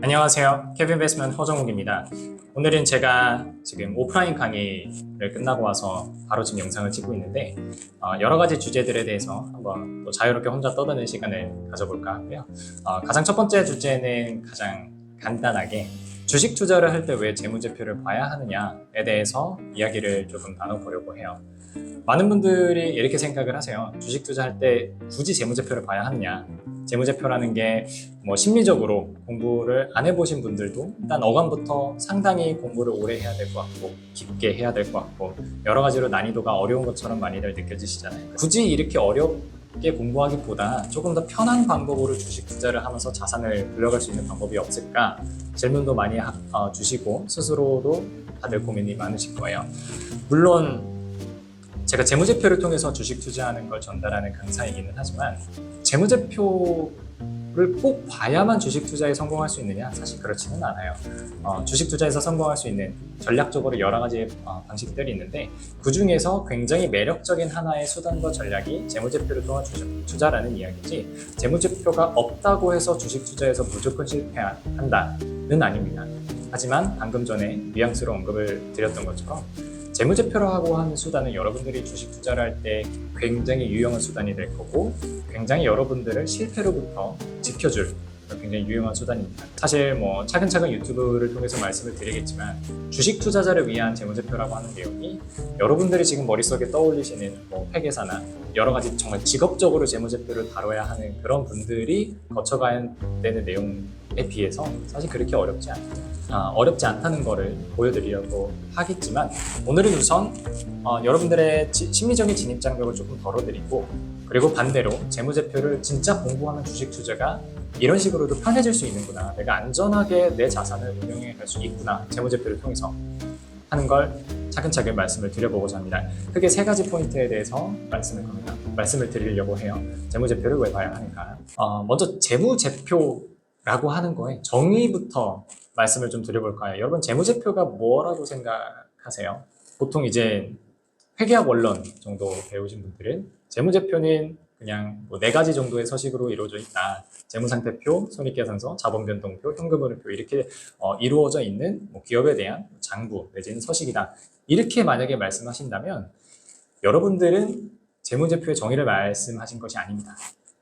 안녕하세요. 캐빈베스먼트 허정욱입니다. 오늘은 제가 지금 오프라인 강의를 끝나고 와서 바로 지금 영상을 찍고 있는데 여러 가지 주제들에 대해서 한번 또 자유롭게 혼자 떠드는 시간을 가져볼까 하고요. 가장 첫 번째 주제는 가장 간단하게 주식 투자를 할 때 왜 재무제표를 봐야 하느냐에 대해서 이야기를 조금 나눠보려고 해요. 많은 분들이 이렇게 생각을 하세요. 주식 투자할 때 굳이 재무제표를 봐야 하느냐. 재무제표라는 게 뭐 심리적으로 공부를 안 해보신 분들도 일단 어감부터 상당히 공부를 오래 해야 될 것 같고 깊게 해야 될 것 같고 여러 가지로 난이도가 어려운 것처럼 많이들 느껴지시잖아요. 굳이 이렇게 어렵게 공부하기보다 조금 더 편한 방법으로 주식 투자를 하면서 자산을 불려갈 수 있는 방법이 없을까 질문도 많이 주시고 스스로도 다들 고민이 많으실 거예요. 물론 제가 재무제표를 통해서 주식 투자하는 걸 전달하는 강사이기는 하지만 재무제표를 꼭 봐야만 주식 투자에 성공할 수 있느냐? 사실 그렇지는 않아요. 주식 투자에서 성공할 수 있는 전략적으로 여러 가지 방식들이 있는데 그 중에서 굉장히 매력적인 하나의 수단과 전략이 재무제표를 통한 주식 투자라는 이야기지 재무제표가 없다고 해서 주식 투자에서 무조건 실패한다는 아닙니다. 하지만 방금 전에 뉘앙스로 언급을 드렸던 것처럼 재무제표라고 하는 수단은 여러분들이 주식 투자를 할 때 굉장히 유용한 수단이 될 거고 굉장히 여러분들을 실패로부터 지켜줄 굉장히 유용한 수단입니다. 사실 뭐 차근차근 유튜브를 통해서 말씀을 드리겠지만 주식 투자자를 위한 재무제표라고 하는 내용이 여러분들이 지금 머릿속에 떠올리시는 뭐 회계사나 여러 가지 정말 직업적으로 재무제표를 다뤄야 하는 그런 분들이 거쳐가야 되는 내용에 비해서 사실 그렇게 어렵지 않다는 거를 보여드리려고 하겠지만 오늘은 우선 여러분들의 심리적인 진입장벽을 조금 덜어드리고 그리고 반대로 재무제표를 진짜 공부하면 주식 투자가 이런 식으로도 편해질 수 있는구나, 내가 안전하게 내 자산을 운영해 갈 수 있구나 재무제표를 통해서 하는 걸 차근차근 말씀을 드려보고자 합니다. 크게 세 가지 포인트에 대해서 말씀을 드리려고 해요. 재무제표를 왜 봐야 하는가. 먼저 재무제표라고 하는 거에 정의부터 말씀을 좀 드려볼까요? 여러분 재무제표가 뭐라고 생각하세요? 보통 이제 회계학 원론 정도 배우신 분들은 재무제표는 그냥 뭐 4가지 정도의 서식으로 이루어져 있다. 재무상태표, 손익계산서, 자본변동표, 현금흐름표 이렇게 이루어져 있는 뭐 기업에 대한 장부 내지는 서식이다. 이렇게 만약에 말씀하신다면 여러분들은 재무제표의 정의를 말씀하신 것이 아닙니다.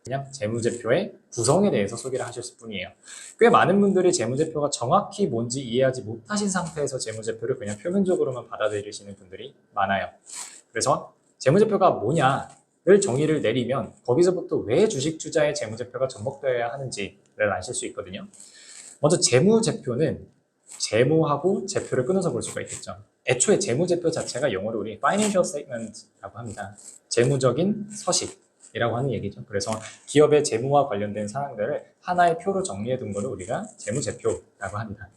그냥 재무제표의 구성에 대해서 소개를 하셨을 뿐이에요. 꽤 많은 분들이 재무제표가 정확히 뭔지 이해하지 못하신 상태에서 재무제표를 그냥 표면적으로만 받아들이시는 분들이 많아요. 그래서 재무제표가 뭐냐를 정의를 내리면 거기서부터 왜 주식 투자에 재무제표가 접목되어야 하는지를 아실 수 있거든요. 먼저 재무제표는 재무하고 제표를 끊어서 볼 수가 있겠죠. 애초에 재무제표 자체가 영어로 우리 financial statement라고 합니다. 재무적인 서식이라고 하는 얘기죠. 그래서 기업의 재무와 관련된 사항들을 하나의 표로 정리해 둔 거를 우리가 재무제표라고 합니다.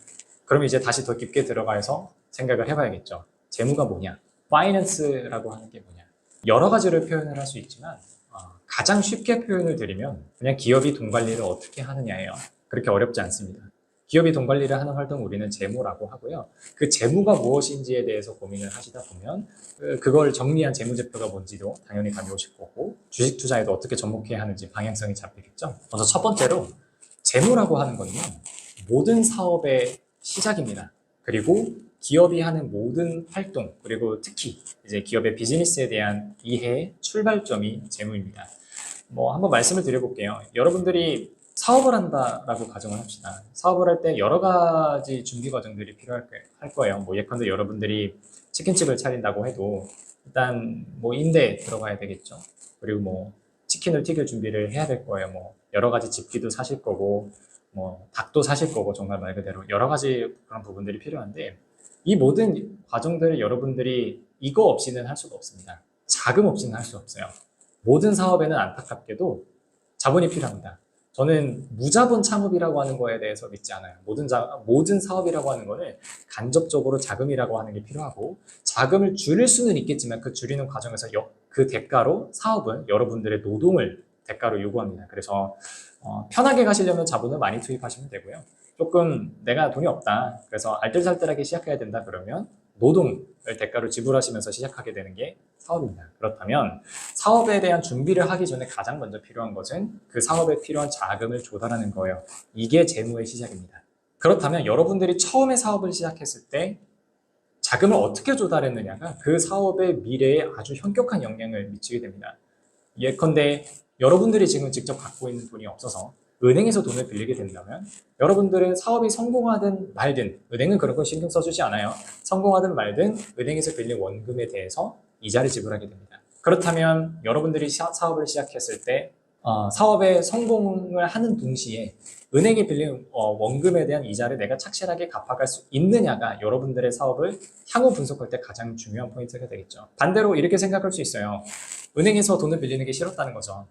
그럼 이제 다시 더 깊게 들어가서 생각을 해봐야겠죠. 재무가 뭐냐? finance라고 하는 게 뭐냐? 여러 가지를 표현을 할 수 있지만 가장 쉽게 표현을 드리면 그냥 기업이 돈 관리를 어떻게 하느냐예요. 그렇게 어렵지 않습니다. 기업이 돈 관리를 하는 활동을 우리는 재무라고 하고요. 그 재무가 무엇인지에 대해서 고민을 하시다 보면 그걸 정리한 재무제표가 뭔지도 당연히 감이 오실 거고 주식 투자에도 어떻게 접목해야 하는지 방향성이 잡히겠죠. 먼저 첫 번째로 재무라고 하는 건요. 모든 사업의 시작입니다. 그리고 기업이 하는 모든 활동, 그리고 특히 이제 기업의 비즈니스에 대한 이해의 출발점이 재무입니다. 뭐 한번 말씀을 드려볼게요. 여러분들이 사업을 한다라고 가정을 합시다. 사업을 할 때 여러 가지 준비 과정들이 필요할 거예요. 뭐 예컨대 여러분들이 치킨집을 차린다고 해도 일단 뭐 임대 들어가야 되겠죠. 그리고 뭐 치킨을 튀길 준비를 해야 될 거예요. 뭐 여러 가지 집기도 사실 거고 뭐 닭도 사실 거고 정말 말 그대로 여러 가지 그런 부분들이 필요한데 이 모든 과정들을 여러분들이 이거 없이는 할 수가 없습니다. 자금 없이는 할 수 없어요. 모든 사업에는 안타깝게도 자본이 필요합니다. 저는 무자본 창업이라고 하는 거에 대해서 믿지 않아요. 모든 사업이라고 하는 거는 간접적으로 자금이라고 하는 게 필요하고 자금을 줄일 수는 있겠지만 그 줄이는 과정에서 그 대가로 사업은 여러분들의 노동을 대가로 요구합니다. 그래서 편하게 가시려면 자본을 많이 투입하시면 되고요. 조금 내가 돈이 없다. 그래서 알뜰살뜰하게 시작해야 된다 그러면 노동을 대가로 지불하시면서 시작하게 되는 게 사업입니다. 그렇다면 사업에 대한 준비를 하기 전에 가장 먼저 필요한 것은 그 사업에 필요한 자금을 조달하는 거예요. 이게 재무의 시작입니다. 그렇다면 여러분들이 처음에 사업을 시작했을 때 자금을 어떻게 조달했느냐가 그 사업의 미래에 아주 현격한 영향을 미치게 됩니다. 예컨대 여러분들이 지금 직접 갖고 있는 돈이 없어서 은행에서 돈을 빌리게 된다면 여러분들은 사업이 성공하든 말든, 은행은 그런 거 신경 써주지 않아요. 성공하든 말든 은행에서 빌린 원금에 대해서 이자를 지불하게 됩니다. 그렇다면 여러분들이 사업을 시작했을 때 사업에 성공을 하는 동시에 은행에 빌린 원금에 대한 이자를 내가 착실하게 갚아갈 수 있느냐가 여러분들의 사업을 향후 분석할 때 가장 중요한 포인트가 되겠죠. 반대로 이렇게 생각할 수 있어요. 은행에서 돈을 빌리는 게 싫었다는 거죠.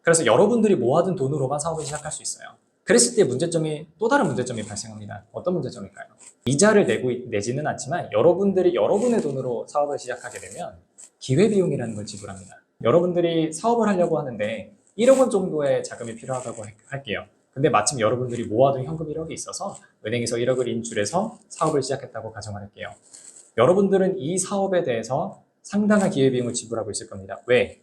그래서 여러분들이 모아둔 돈으로만 사업을 시작할 수 있어요. 그랬을 때 또 다른 문제점이 발생합니다. 어떤 문제점일까요? 이자를 내지는 않지만 여러분들이 여러분의 돈으로 사업을 시작하게 되면 기회비용이라는 걸 지불합니다. 여러분들이 사업을 하려고 하는데 1억 원 정도의 자금이 필요하다고 할게요. 근데 마침 여러분들이 모아둔 현금 1억이 있어서 은행에서 1억을 인출해서 사업을 시작했다고 가정할게요. 여러분들은 이 사업에 대해서 상당한 기회비용을 지불하고 있을 겁니다. 왜?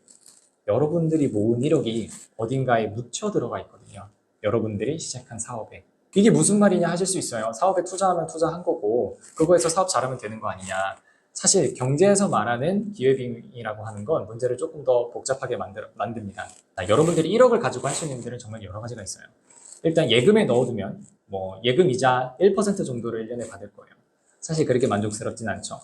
여러분들이 모은 1억이 어딘가에 묻혀 들어가 있거든요. 여러분들이 시작한 사업에. 이게 무슨 말이냐 하실 수 있어요. 사업에 투자하면 투자한 거고 그거에서 사업 잘하면 되는 거 아니냐. 사실 경제에서 말하는 기회비용이라고 하는 건 문제를 조금 더 복잡하게 만듭니다. 여러분들이 1억을 가지고 할 수 있는 일들은 정말 여러 가지가 있어요. 일단 예금에 넣어두면 예금 이자 1% 정도를 1년에 받을 거예요. 사실 그렇게 만족스럽진 않죠.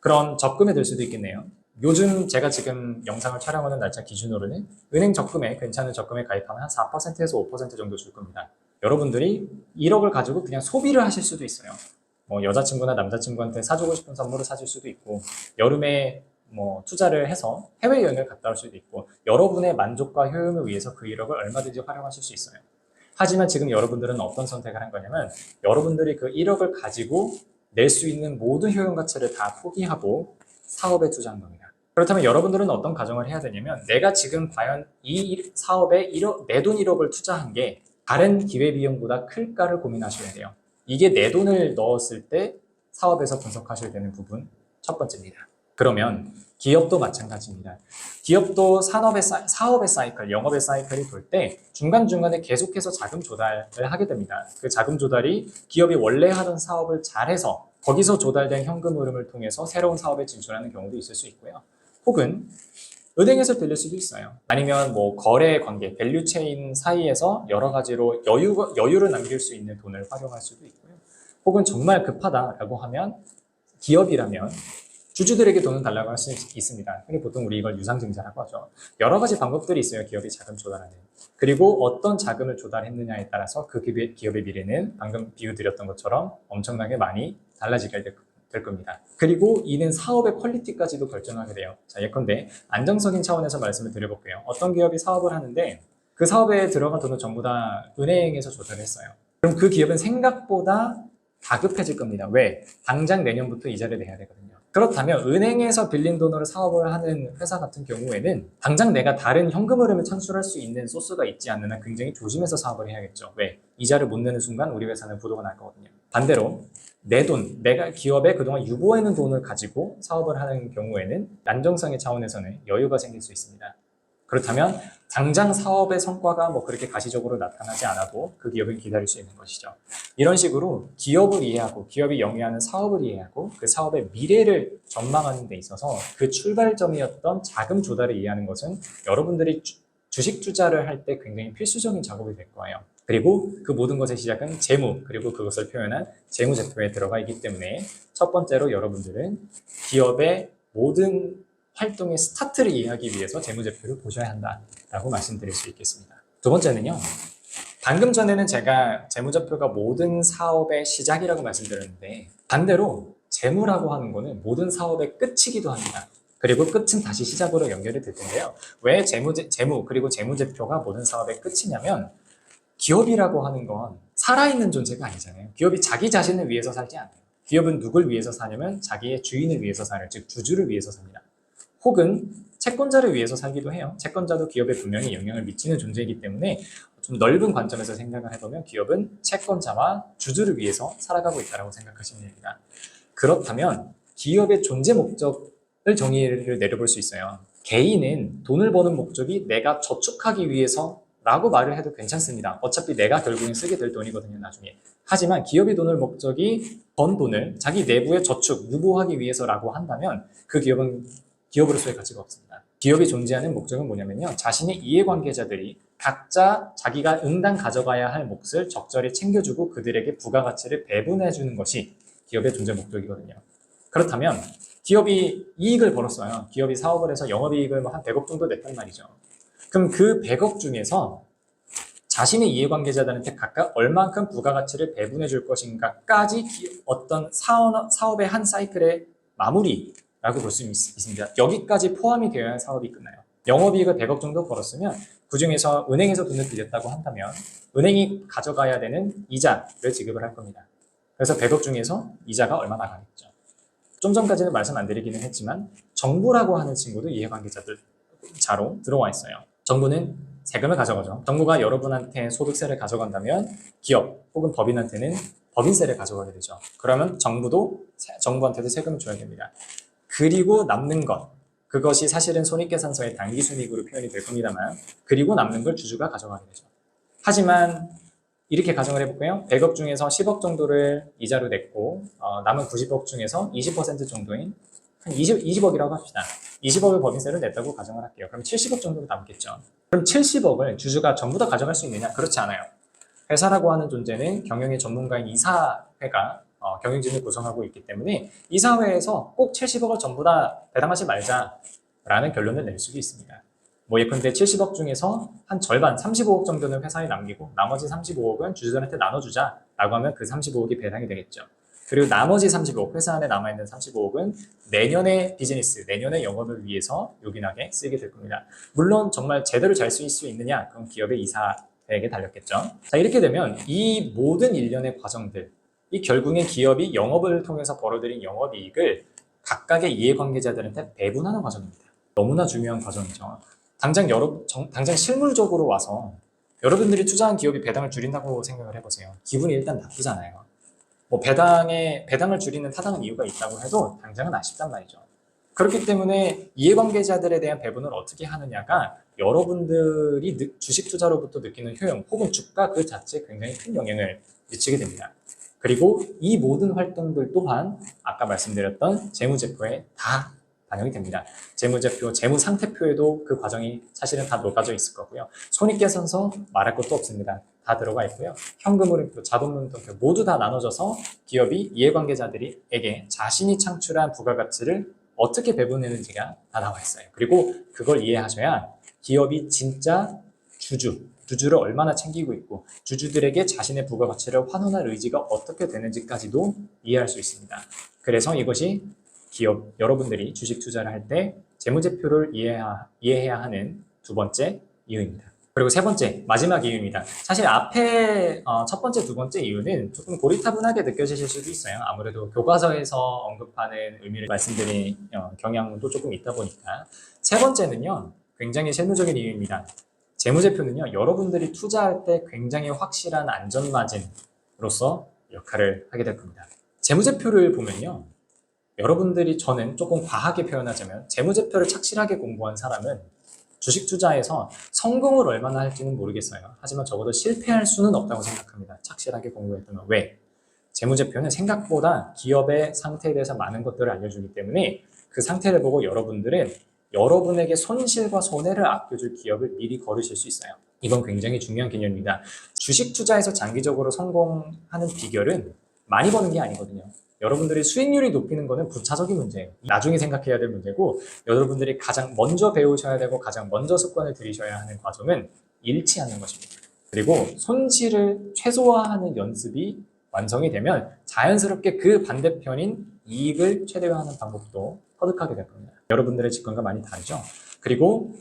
그런 적금에 들 수도 있겠네요. 요즘 제가 지금 영상을 촬영하는 날짜 기준으로는 은행 적금에 괜찮은 적금에 가입하면 한 4%에서 5% 정도 줄 겁니다. 여러분들이 1억을 가지고 그냥 소비를 하실 수도 있어요. 여자친구나 남자친구한테 사주고 싶은 선물을 사줄 수도 있고 여름에 투자를 해서 해외여행을 갔다 올 수도 있고 여러분의 만족과 효용을 위해서 그 1억을 얼마든지 활용하실 수 있어요. 하지만 지금 여러분들은 어떤 선택을 한 거냐면 여러분들이 그 1억을 가지고 낼 수 있는 모든 효용 가치를 다 포기하고 사업에 투자한 겁니다. 그렇다면 여러분들은 어떤 가정을 해야 되냐면 내가 지금 과연 이 사업에 내 돈 1억을 투자한 게 다른 기회비용보다 클까를 고민하셔야 돼요. 이게 내 돈을 넣었을 때 사업에서 분석하셔야 되는 부분 첫 번째입니다. 그러면 기업도 마찬가지입니다. 기업도 사업의 사이클, 영업의 사이클이 돌 때 중간중간에 계속해서 자금 조달을 하게 됩니다. 그 자금 조달이 기업이 원래 하던 사업을 잘해서 거기서 조달된 현금 흐름을 통해서 새로운 사업에 진출하는 경우도 있을 수 있고요. 혹은 은행에서 빌릴 수도 있어요. 아니면 거래 관계, 밸류체인 사이에서 여러 가지로 여유를 남길 수 있는 돈을 활용할 수도 있고요. 혹은 정말 급하다라고 하면 기업이라면 주주들에게 돈을 달라고 할 수 있습니다. 근데 보통 우리 이걸 유상증자라고 하죠. 여러 가지 방법들이 있어요. 기업이 자금 조달하는. 그리고 어떤 자금을 조달했느냐에 따라서 그 기업의 미래는 방금 비유 드렸던 것처럼 엄청나게 많이 달라지게 될 겁니다. 그리고 이는 사업의 퀄리티까지도 결정하게 돼요. 자, 예컨대 안정적인 차원에서 말씀을 드려볼게요. 어떤 기업이 사업을 하는데 그 사업에 들어간 돈을 전부 다 은행에서 조달을 했어요. 그럼 그 기업은 생각보다 다급해질 겁니다. 왜? 당장 내년부터 이자를 내야 되거든요. 그렇다면 은행에서 빌린 돈으로 사업을 하는 회사 같은 경우에는 당장 내가 다른 현금 흐름을 창출할 수 있는 소스가 있지 않는 한 굉장히 조심해서 사업을 해야겠죠. 왜? 이자를 못 내는 순간 우리 회사는 부도가 날 거거든요. 반대로 내 돈, 내가 기업에 그동안 유보해놓은 돈을 가지고 사업을 하는 경우에는 안정성의 차원에서는 여유가 생길 수 있습니다. 그렇다면 당장 사업의 성과가 그렇게 가시적으로 나타나지 않아도 그 기업은 기다릴 수 있는 것이죠. 이런 식으로 기업을 이해하고 기업이 영위하는 사업을 이해하고 그 사업의 미래를 전망하는 데 있어서 그 출발점이었던 자금 조달을 이해하는 것은 여러분들이 주식 투자를 할 때 굉장히 필수적인 작업이 될 거예요. 그리고 그 모든 것의 시작은 재무, 그리고 그것을 표현한 재무제표에 들어가 있기 때문에 첫 번째로 여러분들은 기업의 모든 활동의 스타트를 이해하기 위해서 재무제표를 보셔야 한다라고 말씀드릴 수 있겠습니다. 두 번째는요. 방금 전에는 제가 재무제표가 모든 사업의 시작이라고 말씀드렸는데 반대로 재무라고 하는 거는 모든 사업의 끝이기도 합니다. 그리고 끝은 다시 시작으로 연결이 될 텐데요. 왜 재무 그리고 재무제표가 모든 사업의 끝이냐면 기업이라고 하는 건 살아있는 존재가 아니잖아요. 기업이 자기 자신을 위해서 살지 않아요. 기업은 누굴 위해서 사냐면 자기의 주인을 위해서 사는, 즉 주주를 위해서 삽니다. 혹은 채권자를 위해서 살기도 해요. 채권자도 기업에 분명히 영향을 미치는 존재이기 때문에 좀 넓은 관점에서 생각을 해보면 기업은 채권자와 주주를 위해서 살아가고 있다고 생각하시면 됩니다. 그렇다면 기업의 존재 목적을 정의를 내려볼 수 있어요. 개인은 돈을 버는 목적이 내가 저축하기 위해서 라고 말을 해도 괜찮습니다. 어차피 내가 결국엔 쓰게 될 돈이거든요, 나중에. 하지만 기업이 돈을 목적이 번 돈을 자기 내부의 저축, 유보하기 위해서라고 한다면 그 기업은 기업으로서의 가치가 없습니다. 기업이 존재하는 목적은 뭐냐면요. 자신의 이해관계자들이 각자 자기가 응당 가져가야 할 몫을 적절히 챙겨주고 그들에게 부가가치를 배분해주는 것이 기업의 존재 목적이거든요. 그렇다면 기업이 이익을 벌었어요. 기업이 사업을 해서 영업이익을 한 100억 정도 냈단 말이죠. 그럼 그 100억 중에서 자신의 이해관계자들한테 각각 얼만큼 부가가치를 배분해 줄 것인가까지 어떤 사업의 한 사이클의 마무리라고 볼 수 있습니다. 여기까지 포함이 되어야 할 사업이 끝나요. 영업이익을 100억 정도 벌었으면 그 중에서 은행에서 돈을 빌렸다고 한다면 은행이 가져가야 되는 이자를 지급을 할 겁니다. 그래서 100억 중에서 이자가 얼마 나가겠죠. 좀 전까지는 말씀 안 드리기는 했지만 정부라고 하는 친구도 이해관계자들 자로 들어와 있어요. 정부는 세금을 가져가죠. 정부가 여러분한테 소득세를 가져간다면 기업 혹은 법인한테는 법인세를 가져가게 되죠. 그러면 정부한테도 세금을 줘야 됩니다. 그리고 남는 것, 그것이 사실은 손익계산서의 당기순이익으로 표현이 될 겁니다만 그리고 남는 걸 주주가 가져가게 되죠. 하지만 이렇게 가정을 해볼까요? 100억 중에서 10억 정도를 이자로 냈고 남은 90억 중에서 20% 정도인 한 20억이라고 합시다. 20억을 법인세를 냈다고 가정을 할게요. 그럼 70억 정도 남겠죠. 그럼 70억을 주주가 전부 다 가져갈 수 있느냐? 그렇지 않아요. 회사라고 하는 존재는 경영의 전문가인 이사회가 경영진을 구성하고 있기 때문에 이사회에서 꼭 70억을 전부 다 배당하지 말자라는 결론을 낼 수도 있습니다. 뭐 예컨대 70억 중에서 한 절반 35억 정도는 회사에 남기고 나머지 35억은 주주들한테 나눠주자라고 하면 그 35억이 배당이 되겠죠. 그리고 나머지 35억, 회사 안에 남아있는 35억은 내년의 비즈니스, 내년의 영업을 위해서 요긴하게 쓰이게 될 겁니다. 물론 정말 제대로 잘 쓰일 수 있느냐? 그건 기업의 이사에게 달렸겠죠. 자, 이렇게 되면 이 모든 일련의 과정들, 이 결국엔 기업이 영업을 통해서 벌어들인 영업이익을 각각의 이해관계자들한테 배분하는 과정입니다. 너무나 중요한 과정이죠. 당장 실물적으로 와서 여러분들이 투자한 기업이 배당을 줄인다고 생각을 해보세요. 기분이 일단 나쁘잖아요. 뭐 배당을 줄이는 타당한 이유가 있다고 해도 당장은 아쉽단 말이죠. 그렇기 때문에 이해관계자들에 대한 배분을 어떻게 하느냐가 여러분들이 주식 투자로부터 느끼는 효용 혹은 주가 그 자체에 굉장히 큰 영향을 미치게 됩니다. 그리고 이 모든 활동들 또한 아까 말씀드렸던 재무제표에 다 반영이 됩니다. 재무제표, 재무상태표에도 그 과정이 사실은 다 녹아져 있을 거고요. 손익계산서 말할 것도 없습니다. 다 들어가 있고요. 현금흐름표, 자본문동표 모두 다 나눠져서 기업이 이해관계자들에게 자신이 창출한 부가가치를 어떻게 배분했는지가 다 나와 있어요. 그리고 그걸 이해하셔야 기업이 진짜 주주를 얼마나 챙기고 있고 주주들에게 자신의 부가가치를 환원할 의지가 어떻게 되는지까지도 이해할 수 있습니다. 그래서 이것이 기업, 여러분들이 주식 투자를 할 때 재무제표를 이해해야 하는 두 번째 이유입니다. 그리고 세 번째, 마지막 이유입니다. 사실 앞에 첫 번째, 두 번째 이유는 조금 고리타분하게 느껴지실 수도 있어요. 아무래도 교과서에서 언급하는 의미를 말씀드린 경향도 조금 있다 보니까. 세 번째는요, 굉장히 실무적인 이유입니다. 재무제표는요, 여러분들이 투자할 때 굉장히 확실한 안전마진으로서 역할을 하게 될 겁니다. 재무제표를 보면요, 저는 조금 과하게 표현하자면 재무제표를 착실하게 공부한 사람은 주식 투자에서 성공을 얼마나 할지는 모르겠어요. 하지만 적어도 실패할 수는 없다고 생각합니다. 착실하게 공부했다면. 왜? 재무제표는 생각보다 기업의 상태에 대해서 많은 것들을 알려주기 때문에 그 상태를 보고 여러분들은 여러분에게 손실과 손해를 아껴줄 기업을 미리 거르실 수 있어요. 이건 굉장히 중요한 개념입니다. 주식 투자에서 장기적으로 성공하는 비결은 많이 버는 게 아니거든요. 여러분들이 수익률이 높이는 거는 부차적인 문제예요. 나중에 생각해야 될 문제고 여러분들이 가장 먼저 배우셔야 되고 가장 먼저 습관을 들이셔야 하는 과정은 잃지 않는 것입니다. 그리고 손실을 최소화하는 연습이 완성이 되면 자연스럽게 그 반대편인 이익을 최대화하는 방법도 터득하게 될 겁니다. 여러분들의 직관과 많이 다르죠? 그리고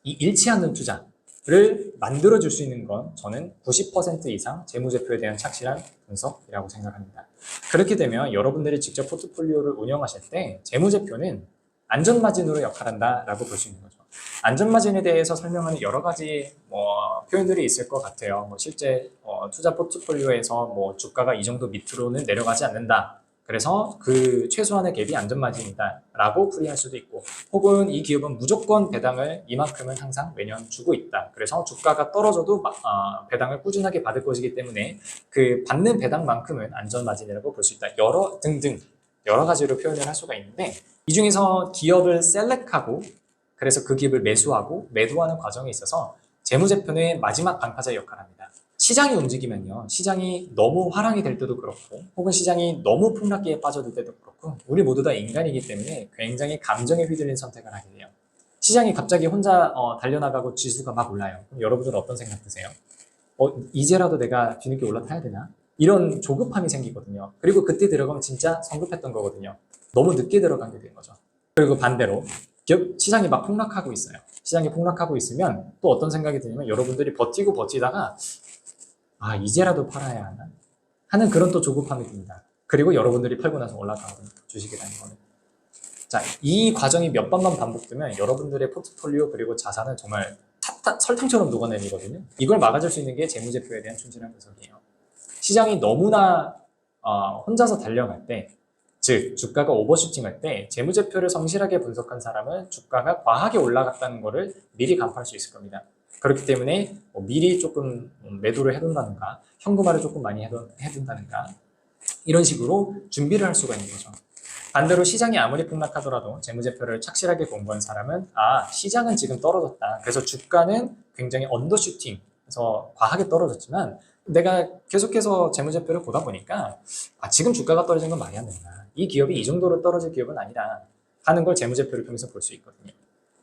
이 잃지 않는 투자를 만들어줄 수 있는 건 저는 90% 이상 재무제표에 대한 착실한 분석이라고 생각합니다. 그렇게 되면 여러분들이 직접 포트폴리오를 운영하실 때 재무제표는 안전마진으로 역할한다라고 볼 수 있는 거죠. 안전마진에 대해서 설명하는 여러 가지 표현들이 있을 것 같아요. 실제 투자 포트폴리오에서 주가가 이 정도 밑으로는 내려가지 않는다. 그래서 그 최소한의 갭이 안전마진이다 라고 풀이할 수도 있고, 혹은 이 기업은 무조건 배당을 이만큼은 항상 매년 주고 있다. 그래서 주가가 떨어져도 배당을 꾸준하게 받을 것이기 때문에 그 받는 배당만큼은 안전마진이라고 볼 수 있다. 등등 여러 가지로 표현을 할 수가 있는데, 이 중에서 기업을 셀렉하고 그래서 그 기업을 매수하고 매도하는 과정에 있어서 재무제표의 마지막 방파제 역할을 합니다. 시장이 움직이면요, 시장이 너무 화랑이 될 때도 그렇고 혹은 시장이 너무 폭락기에 빠져들 때도 그렇고, 우리 모두 다 인간이기 때문에 굉장히 감정에 휘둘린 선택을 하게 돼요. 시장이 갑자기 혼자 달려나가고 지수가 막 올라요. 그럼 여러분들은 어떤 생각 드세요? 이제라도 내가 뒤늦게 올라타야 되나? 이런 조급함이 생기거든요. 그리고 그때 들어가면 진짜 성급했던 거거든요. 너무 늦게 들어간 게 된 거죠. 그리고 반대로 시장이 막 폭락하고 있어요. 시장이 폭락하고 있으면 또 어떤 생각이 드냐면, 여러분들이 버티고 버티다가 이제라도 팔아야 하나? 하는 그런 또 조급함이 듭니다. 그리고 여러분들이 팔고 나서 올라가거든요. 주식이라는 거는. 자, 이 과정이 몇 번만 반복되면 여러분들의 포트폴리오 그리고 자산은 정말 설탕처럼 녹아내리거든요. 이걸 막아줄 수 있는 게 재무제표에 대한 충실한 분석이에요. 시장이 너무나 혼자서 달려갈 때, 즉 주가가 오버슈팅할 때 재무제표를 성실하게 분석한 사람은 주가가 과하게 올라갔다는 것을 미리 간파할 수 있을 겁니다. 그렇기 때문에 미리 조금 매도를 해둔다든가 현금화를 조금 많이 해둔다든가 이런 식으로 준비를 할 수가 있는 거죠. 반대로 시장이 아무리 폭락하더라도 재무제표를 착실하게 공부한 사람은 시장은 지금 떨어졌다. 그래서 주가는 굉장히 언더슈팅, 그래서 과하게 떨어졌지만 내가 계속해서 재무제표를 보다 보니까 지금 주가가 떨어진 건 말이 안 된다. 이 기업이 이 정도로 떨어질 기업은 아니다 하는 걸 재무제표를 통해서 볼 수 있거든요.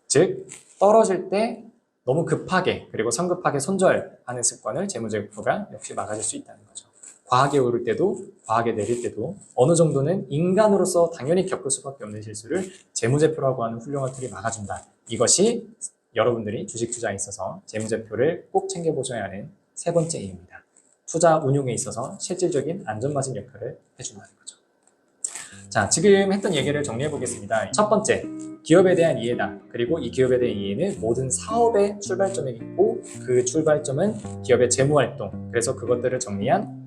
즉 떨어질 때 너무 급하게 그리고 성급하게 손절하는 습관을 재무제표가 역시 막아줄 수 있다는 거죠. 과하게 오를 때도 과하게 내릴 때도 어느 정도는 인간으로서 당연히 겪을 수밖에 없는 실수를 재무제표라고 하는 훌륭한 툴이 막아준다. 이것이 여러분들이 주식 투자에 있어서 재무제표를 꼭 챙겨보셔야 하는 세 번째 이유입니다. 투자 운용에 있어서 실질적인 안전마진 역할을 해준다는 거죠. 자, 지금 했던 얘기를 정리해 보겠습니다. 첫 번째, 기업에 대한 이해다. 그리고 이 기업에 대한 이해는 모든 사업의 출발점이 있고 그 출발점은 기업의 재무활동, 그래서 그것들을 정리한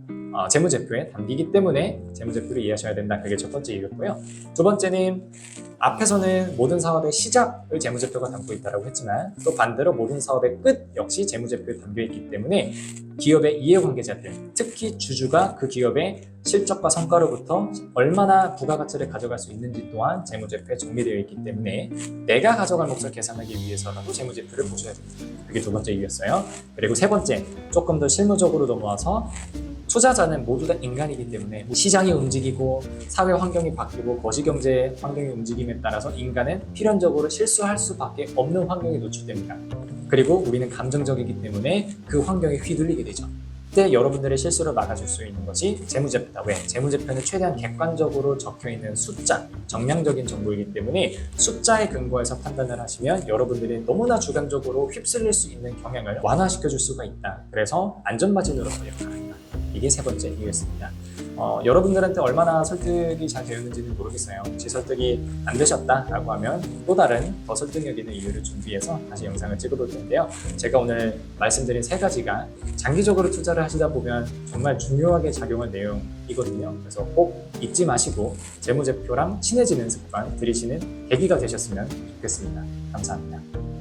재무제표에 담기기 때문에 재무제표를 이해하셔야 된다. 그게 첫 번째 이유였고요. 두 번째는 앞에서는 모든 사업의 시작을 재무제표가 담고 있다고 했지만 또 반대로 모든 사업의 끝 역시 재무제표에 담겨 있기 때문에 기업의 이해관계자들, 특히 주주가 그 기업의 실적과 성과로부터 얼마나 부가가치를 가져갈 수 있는지 또한 재무제표에 정리되어 있기 때문에 내가 가져갈 몫을 계산하기 위해서라도 재무제표를 보셔야 됩니다. 그게 두 번째 이유였어요. 그리고 세 번째, 조금 더 실무적으로 넘어와서 투자자는 모두 다 인간이기 때문에 시장이 움직이고 사회 환경이 바뀌고 거시경제 환경의 움직임에 따라서 인간은 필연적으로 실수할 수밖에 없는 환경에 노출됩니다. 그리고 우리는 감정적이기 때문에 그 환경에 휘둘리게 되죠. 그때 여러분들의 실수를 막아줄 수 있는 것이 재무제표다. 왜? 재무제표는 최대한 객관적으로 적혀있는 숫자, 정량적인 정보이기 때문에 숫자에 근거해서 판단을 하시면 여러분들이 너무나 주관적으로 휩쓸릴 수 있는 경향을 완화시켜줄 수가 있다. 그래서 안전마진으로서 역할합니다. 이게 세 번째 이유였습니다. 여러분들한테 얼마나 설득이 잘 되었는지는 모르겠어요. 혹시 설득이 안 되셨다라고 하면 또 다른 더 설득력 있는 이유를 준비해서 다시 영상을 찍어볼 텐데요. 제가 오늘 말씀드린 세 가지가 장기적으로 투자를 하시다 보면 정말 중요하게 작용할 내용이거든요. 그래서 꼭 잊지 마시고 재무제표랑 친해지는 습관 들이시는 계기가 되셨으면 좋겠습니다. 감사합니다.